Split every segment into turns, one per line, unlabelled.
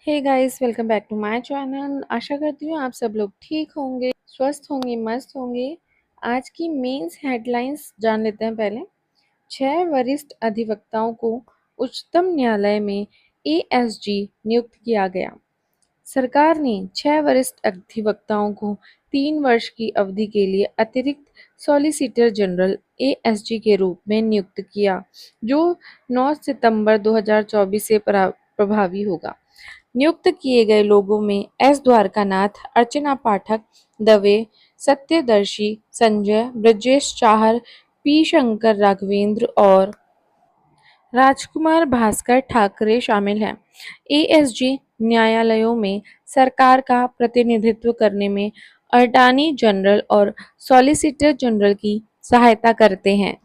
Hey guys, welcome back to my channel. आशा करती हूँ आप सब लोग ठीक होंगे, स्वस्थ होंगे, मस्त होंगे। आज की मेंस हेडलाइंस जान लेते हैं पहले। 6 वरिष्ठ अधिवक्ताओं को उच्चतम न्यायालय में एएसजी नियुक्त किया गया। सरकार ने 6 वरिष्ठ अधिवक्ताओं को 3 वर्ष की अवधि के लिए अतिरिक्त सॉलिसिटर जनरल एएसजी के रूप में नियुक्त किया, जो 9 सितंबर 2024 से प्रभावी होगा। नियुक्त किए गए लोगों में एस द्वारकानाथ, अर्चना पाठक, दवे, सत्यदर्शी, संजय, ब्रजेश चाहर, पी शंकर राघवेंद्र और राजकुमार भास्कर ठाकरे शामिल हैं। एएसजी न्यायालयों में सरकार का प्रतिनिधित्व करने में अटॉर्नी जनरल और सॉलिसिटर जनरल की सहायता करते हैं।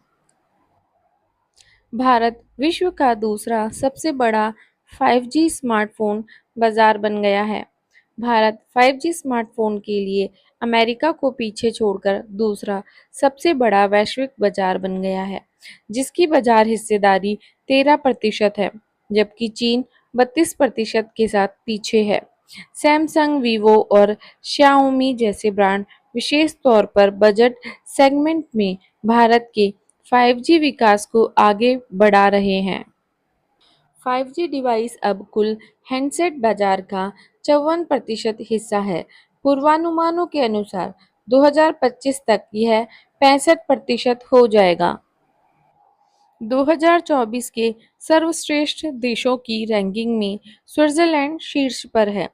भारत विश्व का दूसरा सबसे बड़ा 5G स्मार्टफोन बाजार बन गया है। भारत 5G स्मार्टफोन के लिए अमेरिका को पीछे छोड़कर दूसरा सबसे बड़ा वैश्विक बाजार बन गया है, जिसकी बाजार हिस्सेदारी 13% है, जबकि चीन 32% के साथ पीछे है। सैमसंग, वीवो और शाओमी जैसे ब्रांड विशेष तौर पर बजट सेगमेंट में भारत के 5G विकास को आगे बढ़ा रहे हैं। 5G डिवाइस अब कुल हैंडसेट बाजार का 54% हिस्सा है। पूर्वानुमानों के अनुसार 2025 तक यह 65% हो जाएगा। 2024 के सर्वश्रेष्ठ देशों की रैंकिंग में स्विट्जरलैंड शीर्ष पर है।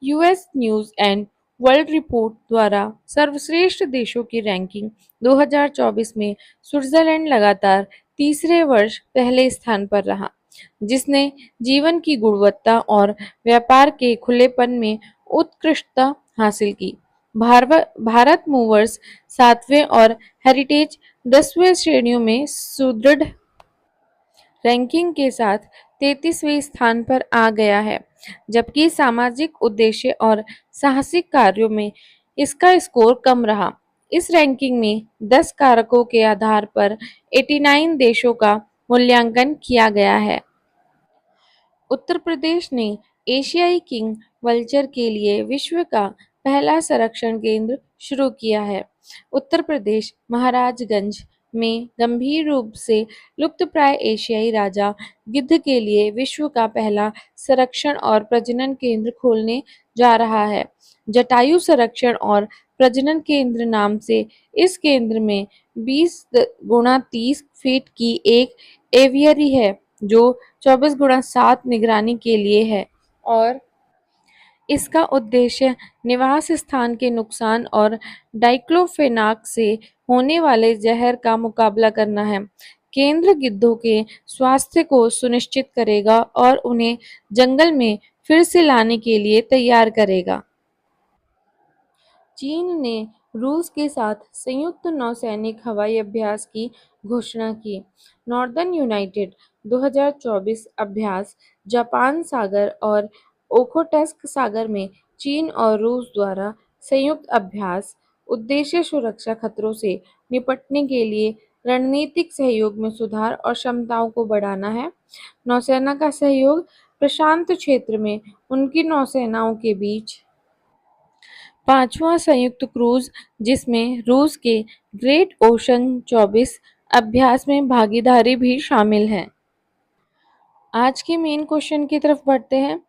US news and world report द्वारा सर्वश्रेष्ठ देशों की रैंकिंग 2024 में स्विट्जरलैंड लगातार तीसरे वर्ष पहले स्थान पर रहा, जिसने जीवन की गुणवत्ता और व्यापार के खुलेपन में उत्कृष्टता हासिल की। भारत मूवर्स 7वें और हेरिटेज 10वें श्रेणियों में सुदृढ़ रैंकिंग के साथ 33वें स्थान पर आ गया है, जबकि सामाजिक उद्देश्य और साहसिक कार्यों में इसका स्कोर कम रहा। इस रैंकिंग में 10 कारकों के आधार पर 89 देशों का मूल्यांकन किया गया है। उत्तर प्रदेश ने एशियाई किंग वल्चर के लिए विश्व का पहला संरक्षण केंद्र शुरू किया है। उत्तर प्रदेश महाराजगंज में गंभीर रूप से लुप्तप्राय एशियाई राजा गिद्ध के लिए विश्व का पहला संरक्षण और प्रजनन केंद्र खोलने जा रहा है। जटायु संरक्षण और प्रजनन केंद्र नाम से इस केंद्र में 20 गुणा 30 फीट की एक एवियरी है, जो 24x7 निगरानी के लिए है और इसका उद्देश्य निवास स्थान के नुकसान और डाइक्लोफेनाक से होने वाले जहर का मुकाबला करना है। केंद्र गिद्धों के स्वास्थ्य को सुनिश्चित करेगा और उन्हें जंगल में फिर से लाने के लिए तैयार करेगा। चीन ने रूस के साथ संयुक्त नौसैनिक हवाई अभ्यास की घोषणा की। नॉर्दर्न यूनाइटेड 2024 अभ्यास जापान सागर और ओखोटस्क सागर में चीन और रूस द्वारा संयुक्त अभ्यास उद्देश्य सुरक्षा खतरों से निपटने के लिए रणनीतिक सहयोग में सुधार और क्षमताओं को बढ़ाना है। नौसेना का सहयोग प्रशांत क्षेत्र में उनकी नौसेनाओं के बीच पांचवा संयुक्त क्रूज, जिसमें रूस के ग्रेट ओशन 24 अभ्यास में भागीदारी भी शामिल है। आज के मेन क्वेश्चन की तरफ बढ़ते हैं।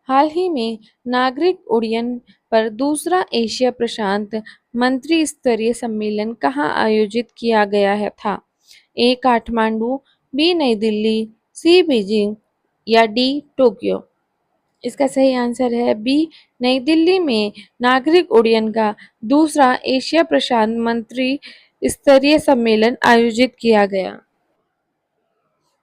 हाल ही में नागरिक उड्डयन पर दूसरा एशिया प्रशांत मंत्री स्तरीय सम्मेलन कहाँ आयोजित किया गया है था? ए काठमांडू, बी नई दिल्ली, सी बीजिंग या डी टोक्यो। इसका सही आंसर है बी नई दिल्ली में नागरिक उड्डयन का दूसरा एशिया प्रशांत मंत्री स्तरीय सम्मेलन आयोजित किया गया।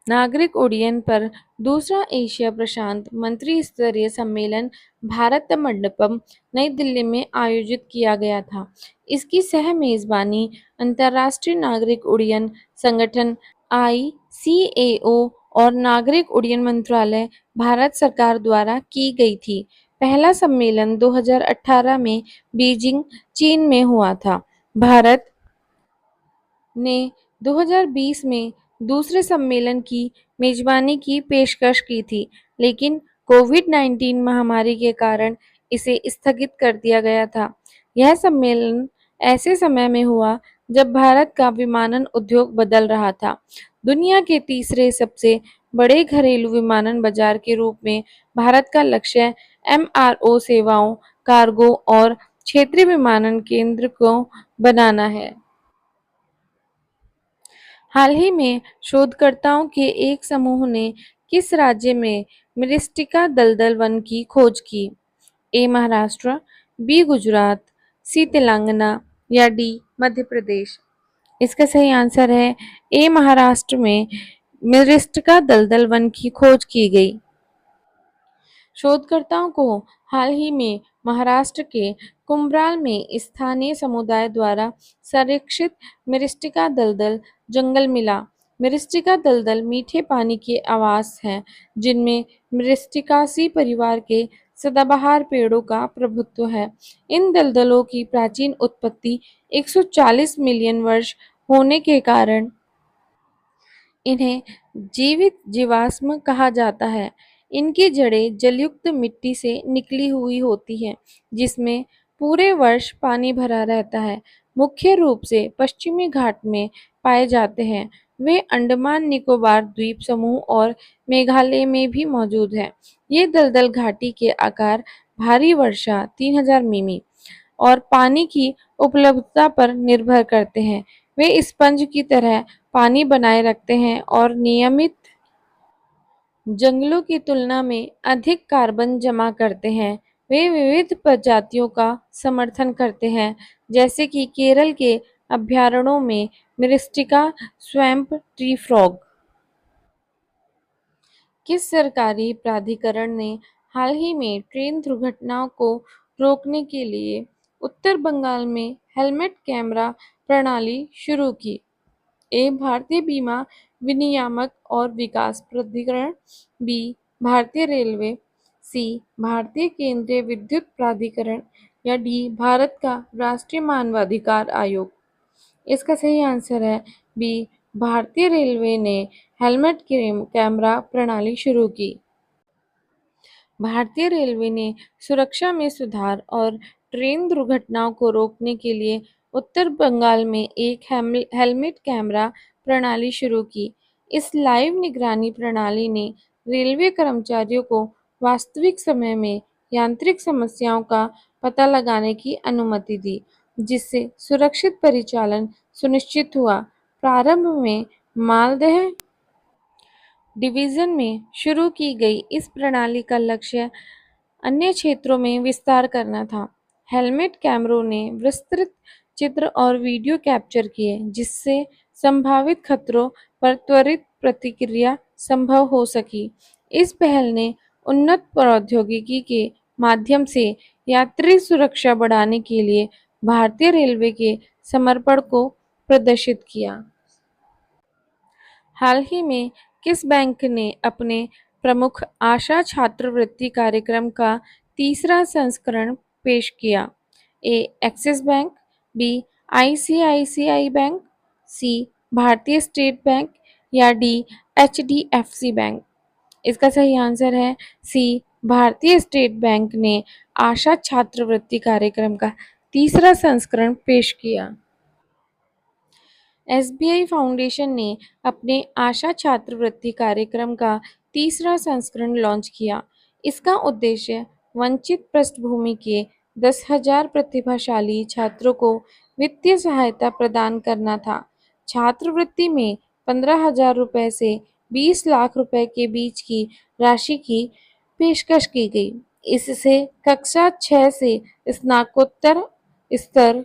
नागरिक उड्डयन पर दूसरा एशिया प्रशांत मंत्री स्तरीय सम्मेलन भारत मंडपम नई दिल्ली में आयोजित किया गया था। इसकी सह मेजबानी अंतर्राष्ट्रीय नागरिक उड्डयन संगठन ICAO और नागरिक उड्डयन मंत्रालय भारत सरकार द्वारा की गई थी। पहला सम्मेलन 2018 में बीजिंग, चीन में हुआ था। भारत ने 2020 में दूसरे सम्मेलन की मेजबानी की पेशकश की थी, लेकिन कोविड-19 महामारी के कारण इसे स्थगित कर दिया गया था। यह सम्मेलन ऐसे समय में हुआ जब भारत का विमानन उद्योग बदल रहा था। दुनिया के तीसरे सबसे बड़े घरेलू विमानन बाजार के रूप में भारत का लक्ष्य एमआरओ सेवाओं, कार्गो और क्षेत्रीय विमानन केंद्र को बनाना है। हाल ही में शोधकर्ताओं के एक समूह ने किस राज्य में मिरिस्टिका दलदल वन की खोज की? ए महाराष्ट्र, बी गुजरात, सी तेलंगाना या डी मध्य प्रदेश। इसका सही आंसर है ए महाराष्ट्र में मिरिस्टिका दलदल वन की खोज की गई। शोधकर्ताओं को हाल ही में महाराष्ट्र के कुंभराल में स्थानीय समुदाय द्वारा संरक्षित मिरिस्टिका दलदल जंगल मिला। मिरिस्टिका दलदल मीठे पानी के आवास हैं जिनमें मिरिस्टिकासी परिवार के सदाबहार पेड़ों का प्रभुत्व है। इन दलदलों की प्राचीन उत्पत्ति 140 मिलियन वर्ष होने के कारण इन्हें जीवित जीवाश्म कहा जाता है। इनकी जड़ें जलयुक्त मिट्टी से निकली हुई होती हैं, जिसमें पूरे वर्ष पानी भरा रहता है। मुख्य रूप से पश्चिमी घाट में पाए जाते हैं। वे अंडमान निकोबार द्वीप समूह और मेघालय में भी मौजूद हैं। ये दलदल घाटी के आकार, भारी वर्षा 3000 मिमी और पानी की उपलब्धता पर निर्भर करते हैं। वे स्पंज की तरह पानी बनाए रखते हैं और नियमित जंगलों की तुलना में अधिक कार्बन जमा करते हैं। वे विविध प्रजातियों का समर्थन करते हैं, जैसे कि केरल के अभयारण्यों में मिरिस्टिका स्वैम्प ट्री फ्रॉग। किस सरकारी प्राधिकरण ने हाल ही में ट्रेन दुर्घटनाओं को रोकने के लिए उत्तर बंगाल में हेलमेट कैमरा प्रणाली शुरू की? ए भारतीय बीमा विनियामक और विकास प्राधिकरण, बी भारतीय रेलवे, सी भारतीय केंद्रीय विद्युत प्राधिकरण या डी भारत का राष्ट्रीय मानवाधिकार आयोग। इसका सही आंसर है बी भारतीय रेलवे ने हेलमेट कैमरा प्रणाली शुरू की। भारतीय रेलवे ने सुरक्षा में सुधार और ट्रेन दुर्घटनाओं को रोकने के लिए उत्तर बंगाल में एक हेलमेट कैमरा प्रणाली शुरू की। इस लाइव निगरानी प्रणाली ने रेलवे कर्मचारियों को वास्तविक समय में यांत्रिक समस्याओं का पता लगाने की अनुमति दी, जिससे सुरक्षित परिचालन सुनिश्चित हुआ। प्रारंभ में मालदह डिवीजन में शुरू की गई इस प्रणाली का लक्ष्य अन्य क्षेत्रों में विस्तार करना था। हेलमेट कैमरों ने विस्तृत चित्र और वीडियो कैप्चर किए, जिससे संभावित खतरों पर त्वरित प्रतिक्रिया संभव हो सकी। इस पहल ने उन्नत प्रौद्योगिकी के माध्यम से यात्री सुरक्षा बढ़ाने के लिए भारतीय रेलवे के समर्पण को प्रदर्शित किया। हाल ही में किस बैंक ने अपने प्रमुख आशा छात्रवृत्ति कार्यक्रम का तीसरा संस्करण पेश किया? A Axis Bank, B ICICI Bank, C Bharatiya State Bank या डी एचडीएफसी बैंक। इसका सही आंसर है सी भारतीय स्टेट बैंक ने आशा छात्रवृत्ति कार्यक्रम का तीसरा संस्करण पेश किया। एसबीआई फाउंडेशन ने अपने आशा छात्रवृत्ति कार्यक्रम का तीसरा संस्करण लॉन्च किया। इसका उद्देश्य वंचित पृष्ठभूमि के 10,000 प्रतिभाशाली छात्रों को वित्तीय सहायता प्रदान करना था। छात्रवृत्ति में 15,000 रुपये से 20 लाख रुपए के बीच की राशि की पेशकश की गई। इससे कक्षा 6 से स्नातकोत्तर स्तर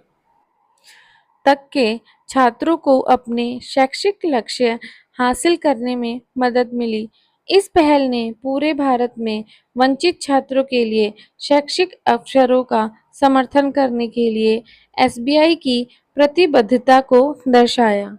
तक के छात्रों को अपने शैक्षिक लक्ष्य हासिल करने में मदद मिली। इस पहल ने पूरे भारत में वंचित छात्रों के लिए शैक्षिक अवसरों का समर्थन करने के लिए एसबीआई की प्रतिबद्धता को दर्शाया।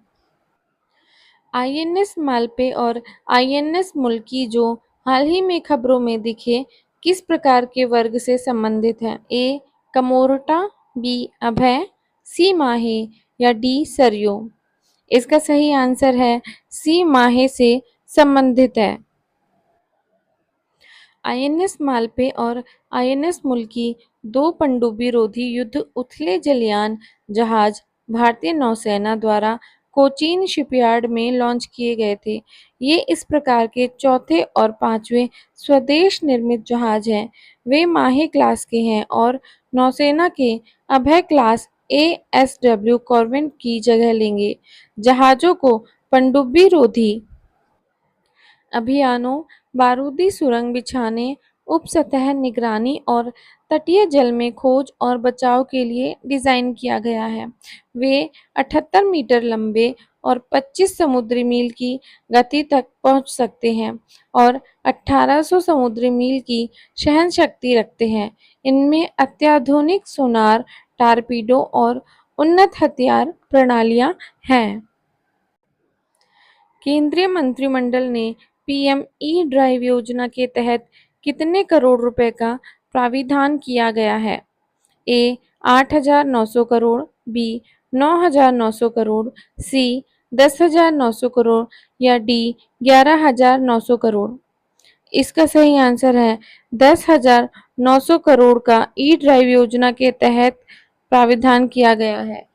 आईएनएस मालपे और आईएनएस मुल्की जो हाल ही में खबरों में दिखे, किस प्रकार के वर्ग से संबंधित हैं? ए कमोरटा, बी अभय, सी माहे या डी सरयू। इसका सही आंसर है सी माहे से संबंधित है। आईएनएस मालपे और आईएनएस मुल्की, दो पनडुब्बी रोधी युद्ध उथले जलयान जहाज भारतीय नौसेना द्वारा कोचीन शिपयार्ड में लॉन्च किए गए थे। ये इस प्रकार के चौथे और पांचवें स्वदेश निर्मित जहाज हैं। वे माहे क्लास के हैं और नौसेना के अभय क्लास एएसडब्ल्यू कॉर्वेट की जगह लेंगे। जहाजों को पनडुब्बी रोधी अभियानों, बारूदी सुरंग बिछाने, उपसतह निगरानी और तटीय जल में खोज और बचाव के लिए डिज़ाइन किया गया है। वे 78 मीटर लंबे और 25 समुद्री मील की गति तक पहुंच सकते हैं और 1800 समुद्री मील की सहन शक्ति रखते हैं। इनमें अत्याधुनिक सोनार, टारपीडो और उन्नत हथियार प्रणालियां हैं। केंद्रीय मंत्रिमंडल ने पीएम ई ड्राइव योजना के तहत कितने करोड़ रुपए का प्राविधान किया गया है? ए 8,900 करोड़, बी 9,900 करोड़, सी 10,900 करोड़ या डी 11,900 करोड़। इसका सही आंसर है 10,900 करोड़ का ई ड्राइव योजना के तहत प्राविधान किया गया है।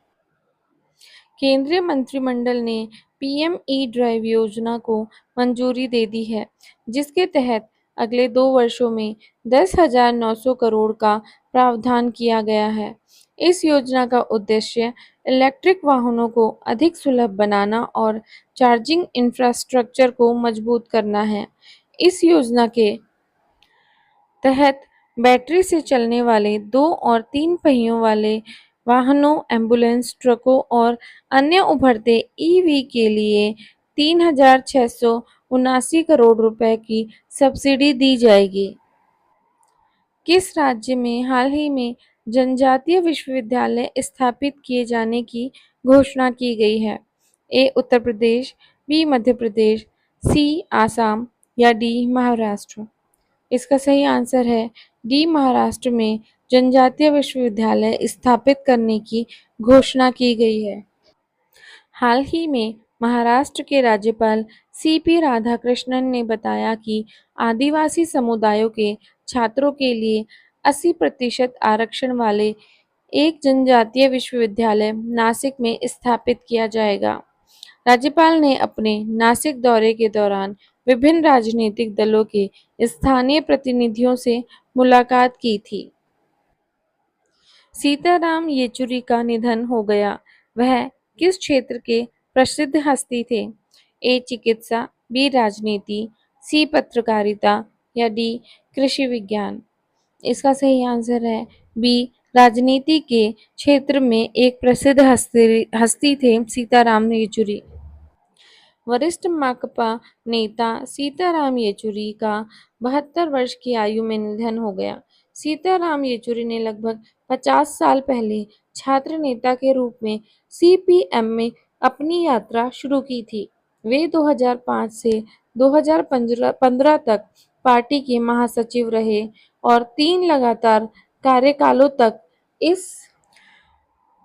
केंद्रीय मंत्रिमंडल ने पीएम ई ड्राइव योजना को मंजूरी दे दी है, जिसके तहत अगले 2 वर्षों में 10,900 करोड़ का प्रावधान किया गया है। इस योजना का उद्देश्य इलेक्ट्रिक वाहनों को अधिक सुलभ बनाना और चार्जिंग इंफ्रास्ट्रक्चर को मजबूत करना है। इस योजना के तहत बैटरी से चलने वाले 2 और 3 पहियों वाले वाहनों, एम्बुलेंस, ट्रकों और अन्य उभरते ईवी के लिए 3,679 करोड़ रुपए की सब्सिडी दी जाएगी। किस राज्य में हाल ही में जनजातीय विश्वविद्यालय स्थापित किए जाने की घोषणा की गई है? ए उत्तर प्रदेश, बी मध्य प्रदेश, सी आसाम या डी महाराष्ट्र। इसका सही आंसर है डी महाराष्ट्र में जनजातीय विश्वविद्यालय स्थापित करने की घोषणा की गई है। हाल ही में महाराष्ट्र के राज्यपाल सीपी राधाकृष्णन ने बताया कि आदिवासी समुदायों के छात्रों के लिए 80% आरक्षण वाले एक जनजातीय विश्वविद्यालय नासिक में स्थापित किया जाएगा। राज्यपाल ने अपने नासिक दौरे के दौरान विभिन्न राजनीतिक दलों के स्थानीय प्रतिनिधियों से मुलाकात की थी। सीताराम येचुरी का निधन हो गया। वह किस क्षेत्र के प्रसिद्ध हस्ती थे? ए चिकित्सा, बी राजनीति, सी पत्रकारिता या डी कृषि विज्ञान। इसका सही आंसर है बी राजनीति के क्षेत्र में एक प्रसिद्ध हस्ती थे सीताराम येचुरी। वरिष्ठ माकपा नेता सीताराम येचुरी का 72 वर्ष की आयु में निधन हो गया। सीताराम येचुरी ने लगभग 50 साल पहले छात्र नेता के रूप में सीपीएम में अपनी यात्रा शुरू की थी। वे 2005 से 2015 तक पार्टी के महासचिव रहे और 3 लगातार कार्यकालों तक इस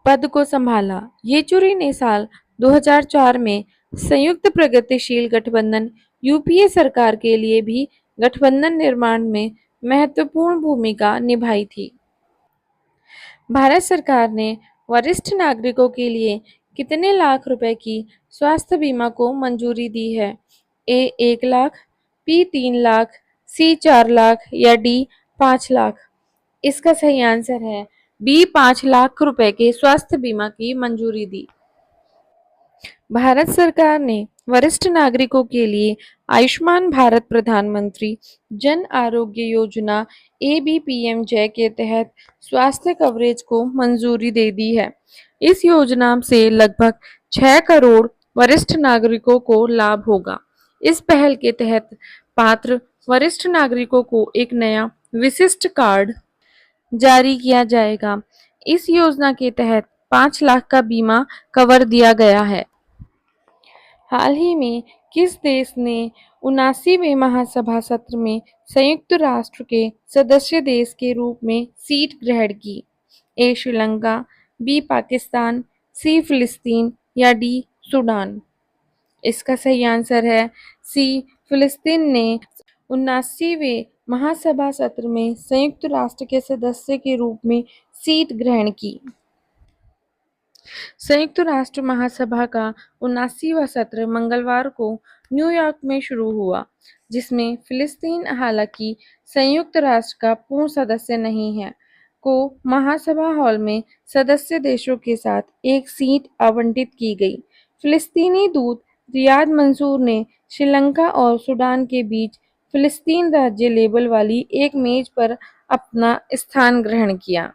पद को संभाला। येचुरी ने साल 2004 में संयुक्त प्रगतिशील गठबंधन यूपीए सरकार के लिए भी गठबंधन निर्माण में महत्वपूर्ण भूमिका निभाई थी। भारत सरकार ने वरिष्ठ नागरिकों के लिए कितने लाख रुपए की स्वास्थ्य बीमा को मंजूरी दी है? ए 1 लाख, बी 3 लाख, सी 4 लाख या डी 5 लाख। इसका सही आंसर है बी 5 लाख रुपए के स्वास्थ्य बीमा की मंजूरी दी। भारत सरकार ने वरिष्ठ नागरिकों के लिए आयुष्मान भारत प्रधानमंत्री जन आरोग्य योजना एबीपीएमजे के तहत स्वास्थ्य कवरेज को मंजूरी दे दी है। इस योजना से लगभग 6 करोड़ वरिष्ठ नागरिकों को लाभ होगा। इस पहल के तहत पात्र वरिष्ठ नागरिकों को एक नया विशिष्ट कार्ड जारी किया जाएगा। इस योजना के तहत 5 लाख का बीमा कवर दिया गया है। हाल ही में किस देश ने 79वें महासभा सत्र में संयुक्त राष्ट्र के सदस्य देश के रूप में सीट ग्रहण की? ए श्रीलंका, बी पाकिस्तान, सी फिलिस्तीन या डी सूडान। इसका सही आंसर है सी फिलिस्तीन ने 79वें महासभा सत्र में संयुक्त राष्ट्र के सदस्य के रूप में सीट ग्रहण की। संयुक्त राष्ट्र महासभा का 79वां सत्र मंगलवार को न्यूयॉर्क में शुरू हुआ, जिसमें फिलिस्तीन, हालांकि संयुक्त राष्ट्र का पूर्ण सदस्य नहीं है, को महासभा हॉल में सदस्य देशों के साथ एक सीट आवंटित की गई। फिलिस्तीनी दूत रियाद मंसूर ने श्रीलंका और सूडान के बीच फिलिस्तीन राज्य लेबल वाली एक मेज पर अपना स्थान ग्रहण किया।